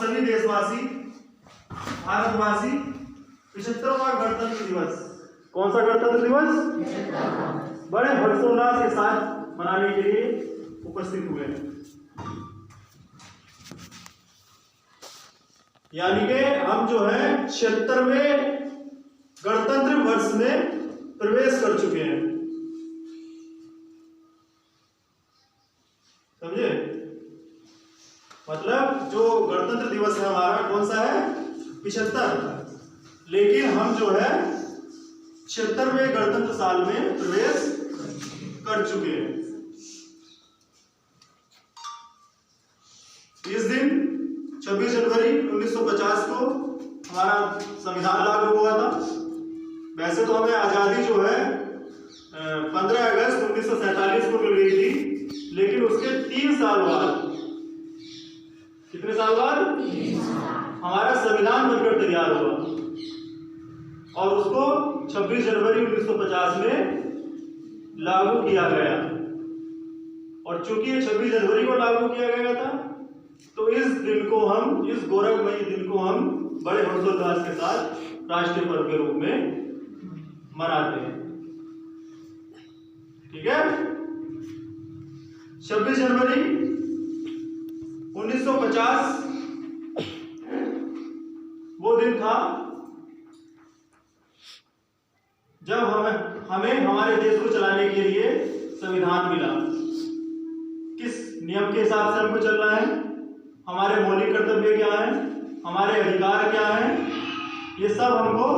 सभी देशवासी, भारतवासी 75वां गणतंत्र दिवस, कौन सा गणतंत्र दिवस, बड़े हर्षोल्लास के साथ मनाने के लिए उपस्थित हुए हैं। यानी कि हम जो है 76वें गणतंत्र वर्ष में प्रवेश कर चुके हैं। समझे? मतलब जो गणतंत्र दिवस है हमारा कौन सा है, 75, लेकिन हम जो है 76वें गणतंत्र साल में प्रवेश कर चुके हैं। इस दिन 26 जनवरी 1950 को हमारा संविधान लागू हुआ था। वैसे तो हमें आज़ादी जो है 15 अगस्त 1947 को मिल गई थी, लेकिन उसके 3 साल बाद, कितने साल बाद, हमारा संविधान बनकर तैयार हुआ और उसको 26 जनवरी 1950 में लागू किया गया। और चूंकि 26 जनवरी को लागू किया गया था, तो इस दिन को हम, इस गौरवमयी दिन को हम बड़े हर्षोल्लास के साथ राष्ट्रीय पर्व के रूप में मनाते हैं। ठीक है? 26 जनवरी 1950 वो दिन था जब हमें हमारे देश को चलाने के लिए संविधान मिला। किस नियम के हिसाब से हमको चलना है, हमारे मौलिक कर्तव्य क्या है, हमारे अधिकार क्या है, ये सब हमको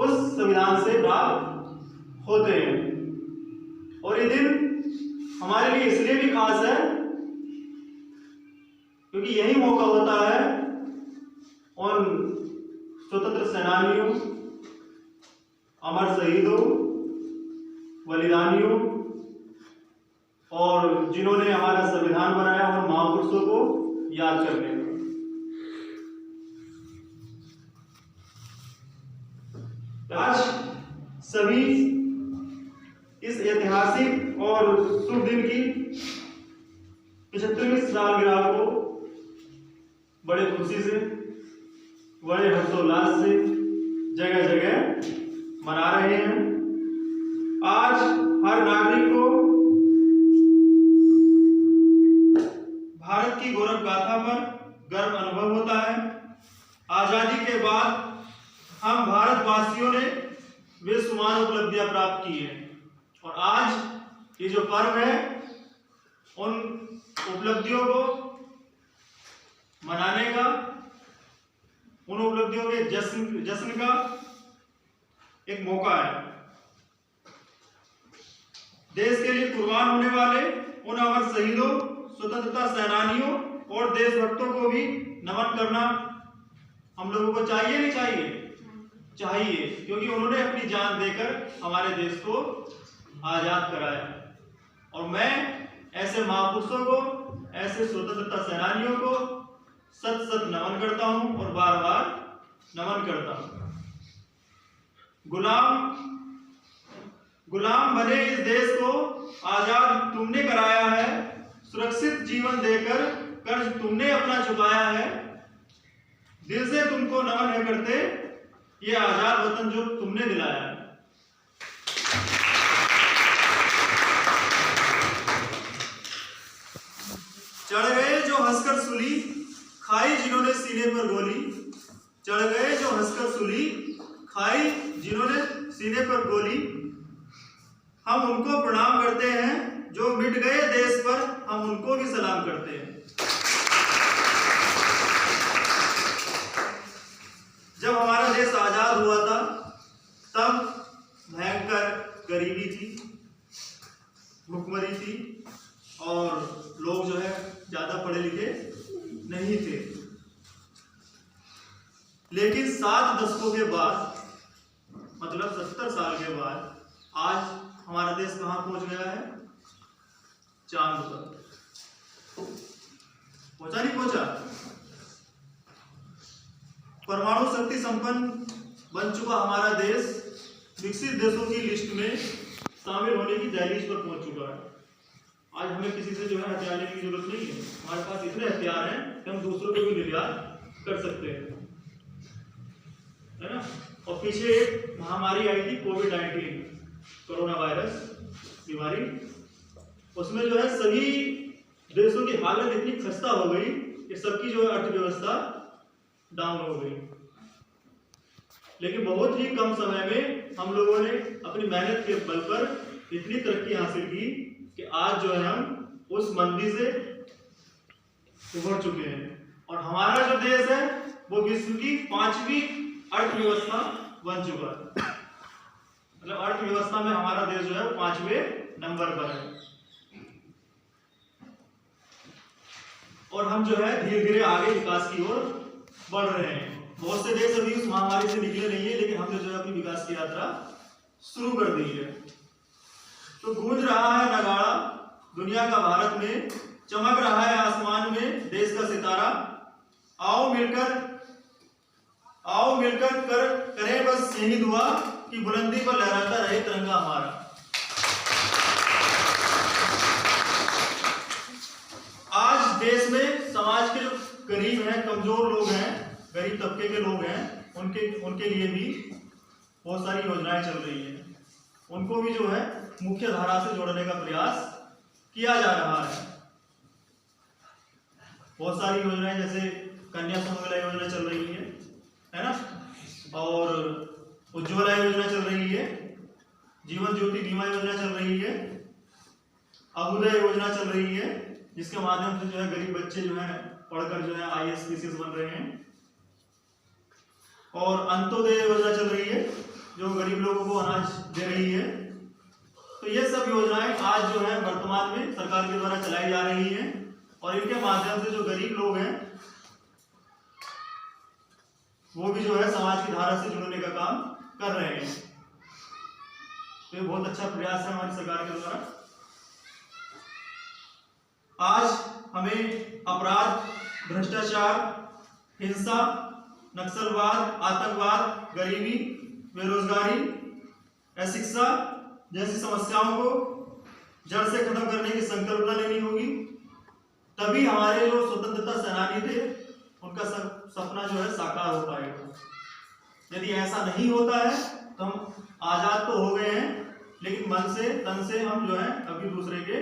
उस संविधान से प्राप्त होते हैं। और ये दिन हमारे लिए इसलिए भी खास है क्योंकि यही मौका होता है उन स्वतंत्र सेनानियों, अमर शहीदों, बलिदानियों और जिन्होंने हमारा संविधान बनाया और महापुरुषों को याद करने का। आज सभी इस ऐतिहासिक और शुभ दिन की 75वीं सालगिरह को बड़े खुशी से, बड़े हर्षोल्लास से जगह जगह मना रहे हैं। आज हर नागरिक को भारत की गौरव गाथा पर गर्व अनुभव होता है। आजादी के बाद हम भारतवासियों ने बेशुमार उपलब्धियां प्राप्त की हैं और आज ये जो पर्व है उन उपलब्धियों को मनाने का, उन उपलब्धियों के जश्न का एक मौका है। देश के लिए कुर्बान होने वाले उन अमर शहीदों, स्वतंत्रता सेनानियों और देशभक्तों को भी नमन करना हम लोगों को चाहिए, नहीं चाहिए? चाहिए, क्योंकि उन्होंने अपनी जान देकर हमारे देश को आजाद कराया। और मैं ऐसे महापुरुषों को, ऐसे स्वतंत्रता सेनानियों को सत सत नमन करता हूं और बार बार नमन करता हूं। गुलाम बने इस देश को आजाद तुमने कराया है, सुरक्षित जीवन देकर कर्ज तुमने अपना चुकाया है। दिल से तुमको नमन है करते ये आजाद वतन जो तुमने दिलाया है। चढ़ गए जो हंसकर सूली, खाई जिन्होंने सीने पर गोली। चढ़ गए जो हंसकर सूली, खाई जिन्होंने सीने पर गोली। हम उनको प्रणाम करते हैं जो मिट गए देश पर, हम उनको भी सलाम करते हैं। जब हमारा देश आजाद हुआ था तब भयंकर गरीबी थी, भुखमरी थी और लोग जो है ज्यादा पढ़े लिखे नहीं थे। लेकिन 7 दशकों के बाद, मतलब 70 साल के बाद, आज हमारा देश कहां पहुंच गया है? चांद पर। पहुंचा नहीं पहुंचा? परमाणु शक्ति संपन्न बन चुका हमारा देश विकसित देशों की लिस्ट में शामिल होने की दहलीज पर पहुंच चुका है। आज हमें किसी से जो है हथियार लेने की जरूरत नहीं है, हमारे पास इतने हथियार हैं कि हम दूसरों को भी निर्यात कर सकते हैं, है ना। और पीछे एक महामारी आई थी कोविड-19, कोरोना वायरस बीमारी, उसमें जो है सभी देशों की हालत इतनी खस्ता हो गई कि सबकी जो है अर्थव्यवस्था डाउन हो गई। लेकिन बहुत ही कम समय में हम लोगों ने अपनी मेहनत के बल पर इतनी तरक्की हासिल की कि आज जो है हम उस मंदी से उभर चुके हैं और हमारा जो देश है वो विश्व की 5वीं अर्थव्यवस्था बन चुका है। मतलब अर्थव्यवस्था में हमारा देश जो है 5वें नंबर पर है और हम जो है धीरे धीरे आगे विकास की ओर बढ़ रहे हैं। बहुत से देश अभी उस महामारी से निकले नहीं है, लेकिन हमने जो है अपनी विकास की यात्रा शुरू कर दी है। तो गूंज रहा है नगाड़ा दुनिया का भारत में, चमक रहा है आसमान में देश का सितारा। आओ मिलकर करें बस यही दुआ कि बुलंदी पर लहराता रहे तिरंगा हमारा। आज देश में समाज के जो गरीब हैं, कमजोर लोग हैं, गरीब तबके के लोग हैं, उनके लिए भी बहुत सारी योजनाएं चल रही हैं। उनको भी जो है मुख्य धारा से जोड़ने का प्रयास किया जा रहा है। बहुत सारी योजनाएं जैसे कन्या सुमंगला योजना चल रही है ना, और उज्ज्वला योजना चल रही है, जीवन ज्योति बीमा योजना चल रही है, अभ्युदय योजना चल रही है, जिसके माध्यम से जो है गरीब बच्चे जो है पढ़कर जो है IAS PCS बन रहे हैं, और अंत्योदय योजना चल रही है जो गरीब लोगों को अनाज दे रही है। तो ये सब योजनाएं आज जो है वर्तमान में सरकार के द्वारा चलाई जा रही हैं और इनके माध्यम से जो गरीब लोग हैं वो भी जो है समाज की धारा से जुड़ने का काम कर रहे हैं। तो ये बहुत अच्छा प्रयास है हमारी सरकार के द्वारा। आज हमें अपराध, भ्रष्टाचार, हिंसा, नक्सलवाद, आतंकवाद, गरीबी, बेरोजगारी, अशिक्षा जैसी समस्याओं को जड़ से खत्म करने की संकल्पना लेनी होगी। तभी हमारे जो स्वतंत्रता सेनानी थे उनका सपना जो है साकार हो पाएगा। यदि ऐसा नहीं होता है तो हम आजाद तो हो गए हैं, लेकिन मन से तन से हम जो है अभी दूसरे के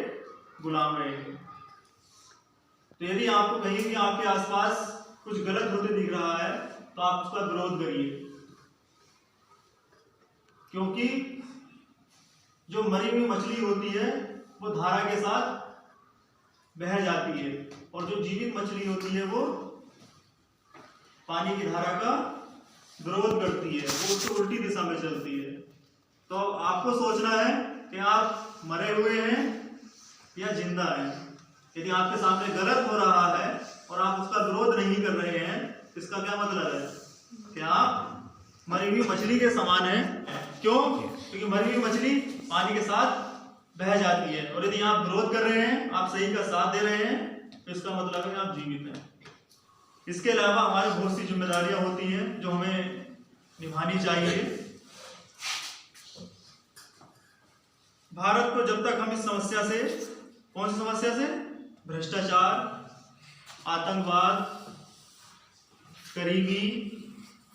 गुलाम रहेंगे। तो यदि आपको कहीं भी आपके आसपास कुछ गलत होते दिख रहा है तो आप उसका विरोध करिए, क्योंकि जो मरी हुई मछली होती है वो धारा के साथ बह जाती है और जो जीवित मछली होती है वो पानी की धारा का विरोध करती है, वो उससे उल्टी दिशा में चलती है। तो आपको सोचना है कि आप मरे हुए हैं या जिंदा हैं। यदि आपके सामने गलत हो रहा है और आप उसका विरोध नहीं कर रहे हैं, इसका क्या मतलब है कि आप मरी हुई मछली के समान हैं। क्यों? क्योंकि मरी हुई मछली पानी के साथ बह जाती है, और यदि आप विरोध कर रहे हैं, आप सही का साथ दे रहे हैं, तो इसका मतलब है कि आप जीवित हैं। इसके अलावा हमारी बहुत सी जिम्मेदारियां होती हैं जो हमें निभानी चाहिए। भारत को जब तक हम इस समस्या से, कौन सी समस्या से, भ्रष्टाचार, आतंकवाद, गरीबी,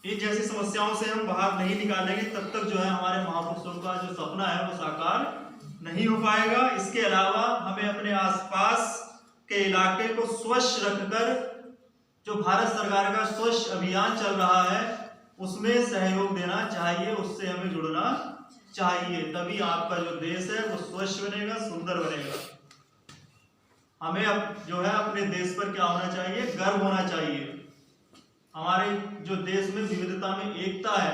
इन जैसी समस्याओं से हम बाहर नहीं निकालेंगे, तब तक जो है हमारे महापुरुषों का जो सपना है वो साकार नहीं हो पाएगा। इसके अलावा हमें अपने आसपास के इलाके को स्वच्छ रखकर जो भारत सरकार का स्वच्छ अभियान चल रहा है उसमें सहयोग देना चाहिए, उससे हमें जुड़ना चाहिए। तभी आपका जो देश है वो स्वच्छ बनेगा, सुंदर बनेगा। हमें अब जो है अपने देश पर क्या होना चाहिए, गर्व होना चाहिए। हमारे जो देश में विविधता में एकता है,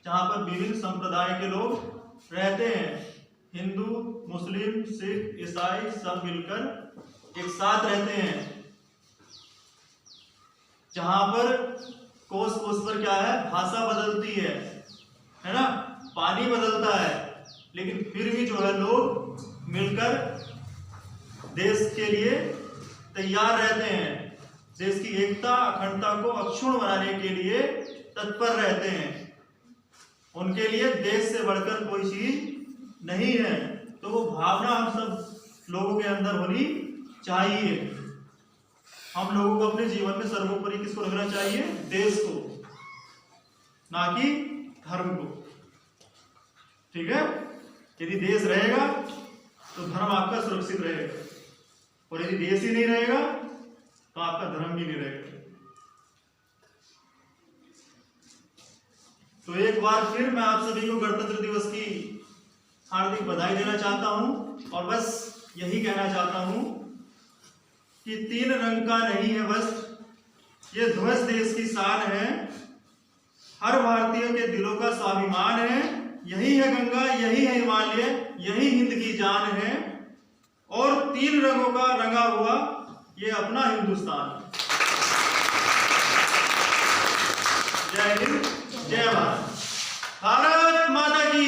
जहाँ पर विभिन्न संप्रदाय के लोग रहते हैं, हिंदू, मुस्लिम, सिख, ईसाई सब मिलकर एक साथ रहते हैं, जहां पर कोस कोस पर क्या है, भाषा बदलती है ना, पानी बदलता है, लेकिन फिर भी जो है लोग मिलकर देश के लिए तैयार रहते हैं, देश की एकता अखंडता को अक्षुण्ण बनाने के लिए तत्पर रहते हैं। उनके लिए देश से बढ़कर कोई चीज नहीं है। तो वो भावना हम सब लोगों के अंदर होनी चाहिए। हम लोगों को अपने जीवन में सर्वोपरि किसको रखना चाहिए? देश को, ना कि धर्म को। ठीक है? यदि देश रहेगा तो धर्म आपका सुरक्षित रहेगा, और यदि देश ही नहीं रहेगा तो आपका धर्म भी नहीं रहेगा। तो एक बार फिर मैं आप सभी को गणतंत्र दिवस की हार्दिक बधाई देना चाहता हूं, और बस यही कहना चाहता हूं कि 3 रंग का नहीं है वस्त्र, ये ध्वज देश की शान है, हर भारतीय के दिलों का स्वाभिमान है। यही है गंगा, यही है हिमालय, यही हिंद की जान है, और 3 रंगों का रंगा हुआ ये अपना हिंदुस्तान। जय हिंद, जय भारत, भारत माता की।